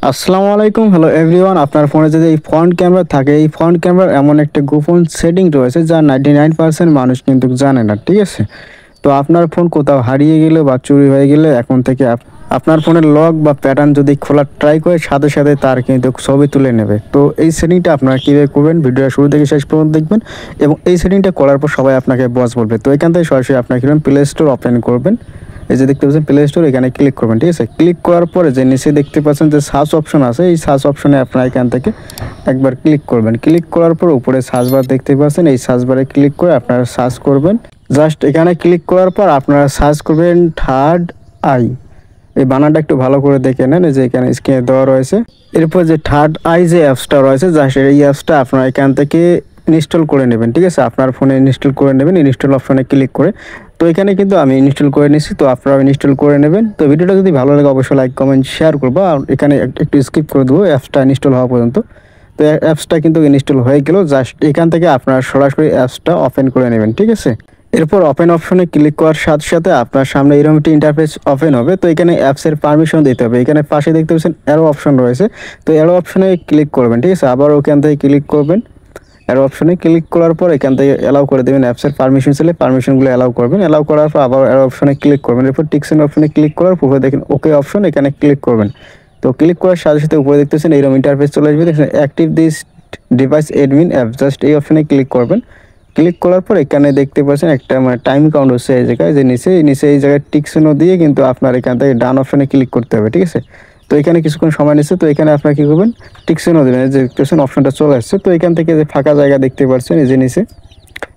আসসালামু আলাইকুম, hello everyone. আপনার ফোনে যদি এই ফ্রন্ট ক্যামেরা থাকে, এই ফ্রন্ট ক্যামেরার এমন একটা গোপন সেটিং রয়েছে যা 99% মানুষ কিন্তু জানে না, ঠিক আছে? তো আপনার ফোন কোথাও হারিয়ে গেলে বা চুরি হয়ে গেলে এখন থেকে আপনার ফোনের লক বা প্যাটার্ন যদি খোলার ট্রাই করে সাথে সাথে তার কিন্তু ছবি তুলে নেবে। তো এই সেটিংটা আপনারা কীভাবে করবেন ভিডিওটা শুরু থেকে শেষ পর্যন্ত দেখবেন, এবং এই সেটিংটা করার পর সবাই আপনাকে বস বলবে। তো এখান থেকে সরাসরি আপনার কীভাবে প্লে স্টোর ওপেন করবেন, এই যে দেখতে পাচ্ছেন প্লে স্টোর, এখানে ক্লিক করবেন, ঠিক আছে? ক্লিক করার পরে যে নিচে দেখতে পাচ্ছেন যে সার্চ অপশন আছে, এই সার্চ অপশনে আপনারা এখান থেকে একবার ক্লিক করবেন। ক্লিক করার পর উপরে সার্চ বার দেখতে পাচ্ছেন, এই সার্চ বারে ক্লিক করে আপনারা সার্চ করবেন। জাস্ট এখানে ক্লিক করার পর আপনারা সার্চ করবেন থার্ড আই। এই বানানটা একটু ভালো করে দেখে নেন, এই যে এখানে স্ক্রিনে দেওয়া রয়েছে। এরপর যে থার্ড আই যে অ্যাপসটা রয়েছে, জাস্ট এই অ্যাপসটা আপনারা এখান থেকে ইনস্টল করে নেবেন, ঠিক আছে? আপনার ফোনে ইনস্টল করে নেবেন, ইনস্টল অপশনে ক্লিক করে। তো এখানে কিন্তু আমি ইনস্টল করে নিচ্ছি, তো আপনারাও ইনস্টল করে নেবেন। তো ভিডিওটা যদি ভালো লাগে অবশ্যই লাইক কমেন্ট শেয়ার করবো, আর এখানে একটু স্কিপ করে দেবো অ্যাপসটা ইনস্টল হওয়া পর্যন্ত। তো অ্যাপসটা কিন্তু ইনস্টল হয়ে গেল, জাস্ট এখান থেকে আপনারা সরাসরি অ্যাপসটা ওপেন করে নেবেন, ঠিক আছে? এরপর ওপেন অপশনে ক্লিক করার সাথে সাথে আপনার সামনে এরকম একটি ইন্টারফেস ওপেন হবে। তো এখানে অ্যাপসের পারমিশন দিতে হবে, এখানে পাশে দেখতে পাচ্ছেন অ্যারো অপশন রয়েছে, তো অ্যারো অপশনে ক্লিক করবেন, ঠিক আছে? আবার ওখান থেকে ক্লিক করবেন, অ্যারো অপশনে ক্লিক করার পর এখান থেকে অ্যালাউ করে দেবেন। অ্যাপসের পারমিশন ছিল, পারমিশনগুলো অ্যালাউ করবেন। অ্যালাউ করার পর আবার অ্যারো অপশনে ক্লিক করবেন। এরপর টিকসেন অপশনে ক্লিক করার পর দেখেন ওকে অপশন, এখানে ক্লিক করবেন। তো ক্লিক করার সাথে সাথে উপরে দেখতেছেন এইরকম ইন্টারফেস চলে আসবে, দেখছেন active this device admin app, just এই অপশনে ক্লিক করবেন। ক্লিক করার পর এখানে দেখতে পাচ্ছেন একটা টাইম কাউন্ট হচ্ছে এই জায়গায়, যে নিচে এই জায়গায় টিকসেনও দিয়ে কিন্তু আপনার এখান থেকে ডান অপশনে ক্লিক করতে হবে, ঠিক আছে? তো এখানে কিছুক্ষণ সময় নিচ্ছে, তো এখানে আপনার কী করবেন, টিকসেনও দেবেন, যে টিকসেন অপশনটা চলে আসছে। তো এখান থেকে যে ফাঁকা জায়গা দেখতে পাচ্ছেন এই যে নিচে,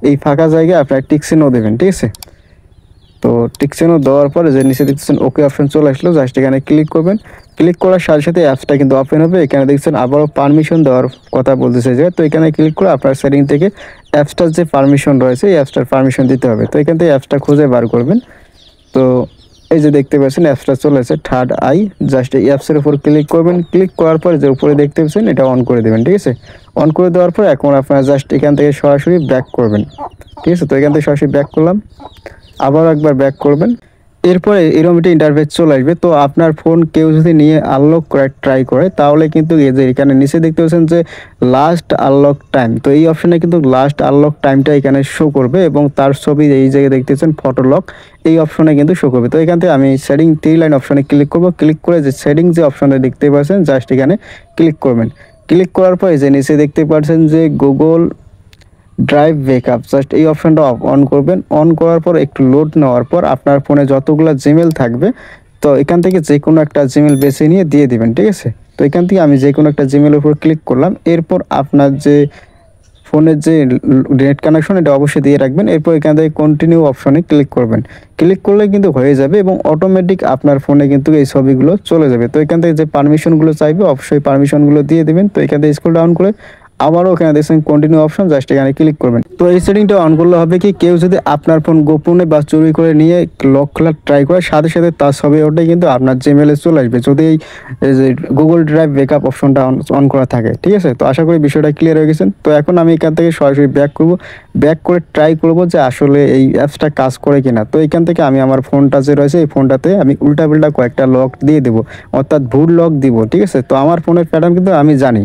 এই ফাঁকা জায়গায় আপনার টিকসেনও দেবেন, ঠিক আছে? তো টিকসেনও দেওয়ার পরে যে নিচে দেখছেন ওকে অপশন চলে আসলো, জাস্ট এখানে ক্লিক করবেন। ক্লিক করার সাথে সাথে অ্যাপসটা কিন্তু ওপেন হবে। এখানে দেখছেন আবারও পারমিশন দেওয়ার কথা বলতেছে যে, তো এখানে ক্লিক করে আপনার সেটিং থেকে অ্যাপসটার যে পারমিশন রয়েছে এই অ্যাপসটার পারমিশন দিতে হবে। তো এখান থেকে অ্যাপসটা খুঁজে বার করবেন। তো এই যে দেখতে পাচ্ছেন অ্যাপসটা চলে আসছে থার্ড আই, জাস্ট এই অ্যাপসের উপর ক্লিক করবেন। ক্লিক করার পর যে উপরে দেখতে পাচ্ছেন এটা অন করে দেবেন, ঠিক আছে? অন করে দেওয়ার পর এখন আপনারা জাস্ট এখান থেকে সরাসরি ব্যাক করবেন, ঠিক আছে? তো এখান থেকে সরাসরি ব্যাক করলাম, আবার একবার ব্যাক করবেন। এরপরে এরকম একটা ইন্টারফেস চলে আসবে। তো আপনার ফোন কেউ যদি নিয়ে আনলক করার ট্রাই করে তাহলে কিন্তু এই যে এখানে নিচে দেখতে পাচ্ছেন যে লাস্ট আনলক টাইম, তো এই অপশনে কিন্তু লাস্ট আনলক টাইমটা এখানে শো করবে, এবং তার ছবি এই জায়গায় দেখতেছেন ফটো লক, এই অপশনে কিন্তু শো করবে। তো এখান থেকে আমি সেটিং 3 লাইন অপশনে ক্লিক করব। ক্লিক করে যে সেটিং যে অপশনটা দেখতে পাচ্ছেন জাস্ট এখানে ক্লিক করবেন। ক্লিক করার পর এই যে নিচে দেখতে পাচ্ছেন যে গুগল ড্রাইভ ব্যাকআপ, জাস্ট এই অপশনটা অন করবেন। অন করার পর একটু লোড নেওয়ার পর আপনার ফোনে যতগুলো জিমেল থাকবে, তো এখান থেকে যে কোনো একটা জিমেল বেছে নিয়ে দিয়ে দিবেন, ঠিক আছে? তো এখান থেকে আমি যে কোনো একটা জিমেলের উপর ক্লিক করলাম। এরপর আপনার যে ফোনের যে নেট কানেকশন এটা অবশ্যই দিয়ে রাখবেন। এরপর এখান থেকে কন্টিনিউ অপশনে ক্লিক করবেন। ক্লিক করলে কিন্তু হয়ে যাবে, এবং অটোমেটিক আপনার ফোনে কিন্তু এই ছবিগুলো চলে যাবে। তো এখান থেকে যে পারমিশনগুলো চাইবে অবশ্যই পারমিশনগুলো দিয়ে দেবেন। তো এখান থেকে স্ক্রল ডাউন করে আবারও এখানে দেখছেন কন্টিনিউ অপশন, জাস্ট এখানে ক্লিক করবেন। তো এই সেটিংটা অন করলে হবে কি, কেউ যদি আপনার ফোন গোপনে বা চুরি করে নিয়ে লক খোলার ট্রাই করে সাথে সাথে তার ছবি ওটাই কিন্তু আপনার জিমেলে চলে আসবে, যদি এই যে গুগল ড্রাইভ ব্যাকআপ অপশনটা অন করা থাকে, ঠিক আছে? তো আশা করি বিষয়টা ক্লিয়ার হয়ে গেছেন। তো এখন আমি এখান থেকে সরাসরি ব্যাক করব, ব্যাক করে ট্রাই করব যে আসলে এই অ্যাপসটা কাজ করে কিনা। তো এখান থেকে আমি আমার ফোনটা যে রয়েছে এই ফোনটাতে আমি উল্টাপাল্টা কয়েকটা লক দিয়ে দেবো, অর্থাৎ ভুল লক দিব, ঠিক আছে? তো আমার ফোনের প্যাটার্ন কিন্তু আমি জানি।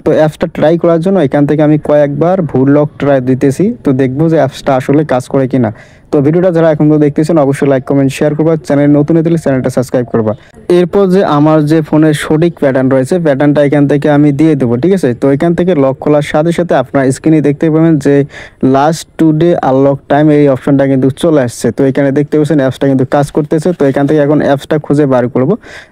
তো অ্যাপসটা ট্রাই করার জন্য এখান থেকে আমি কয়েকবার ভুল লক ট্রাই দিতেছি, তো দেখবো যে অ্যাপসটা আসলে কাজ করে কিনা। তো ভিডিওটা যারা এখন তো দেখতেছেন অবশ্যই লাইক কমেন্ট শেয়ার করবা, চ্যানেল নতুন হলে চ্যানেলটা সাবস্ক্রাইব করবা। এরপর যে আমার যে ফোনের সঠিক প্যাটার্ন রয়েছে প্যাটার্নটা এখান থেকে আমি দিয়ে দেবো, ঠিক আছে? তো এখান থেকে লক খোলার সাথে সাথে আপনার স্ক্রিনে দেখতে পাবেন যে লাস্ট টুডে আনলক টাইম, এই অপশনটা কিন্তু চলে আসছে। তো এখানে দেখতে পাচ্ছেন অ্যাপসটা কিন্তু কাজ করতেছে। তো এখান থেকে এখন অ্যাপসটা খুঁজে বার করব।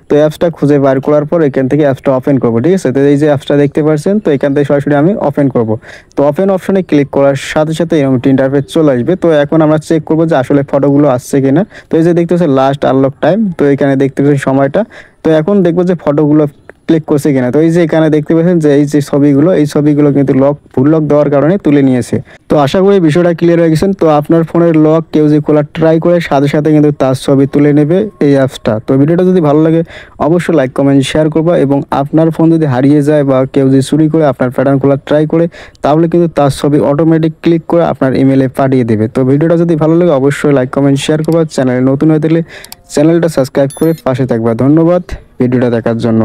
তো অ্যাপসটা খুঁজে বার করার পর এখান থেকে অ্যাপসটা ওপেন করব, ঠিক আছে? তো এই যে অ্যাপসটা দেখতে পাচ্ছেন, তো এখান থেকে সরাসরি আমি ওপেন করব। তো ওপেন অপশনে ক্লিক করার সাথে সাথে এরকম একটা ইন্টারফেস চলে আসবে। তো এখন আমরা চেক করব যে আসলে ফটোগুলো আসছে কিনা। তো এই যে দেখতে পাচ্ছেন লাস্ট আনলক টাইম, তো এখানে দেখতে পাচ্ছেন সময়টা। তো এখন দেখবো যে ফটোগুলো ক্লিক করছে কিনা। তো এই যে এখানে দেখতে পাচ্ছেন যে এই যে ছবিগুলো, এই ছবিগুলো কিন্তু ভুল লক দেওয়ার কারণে তুলে নিয়েছে। তো আশা করি বিষয়টা ক্লিয়ার হয়ে গেছেন। তো আপনার ফোনের লক কেউ যে খোলার ট্রাই করে সাথে সাথে কিন্তু তার ছবি তুলে নেবে এই অ্যাপসটা। তো ভিডিওটা যদি ভালো লাগে অবশ্যই লাইক কমেন্ট শেয়ার করবা, এবং আপনার ফোন যদি হারিয়ে যায় বা কেউ যদি চুরি করে আপনার প্যাটার্ন খোলার ট্রাই করে তাহলে কিন্তু তার ছবি অটোমেটিক ক্লিক করে আপনার ইমেলে পাঠিয়ে দেবে। তো ভিডিওটা যদি ভালো লাগে অবশ্যই লাইক কমেন্ট শেয়ার করবা, চ্যানেলে নতুন হয়ে থাকলে চ্যানেলটা সাবস্ক্রাইব করে পাশে থাকবা। ধন্যবাদ ভিডিওটা দেখার জন্য।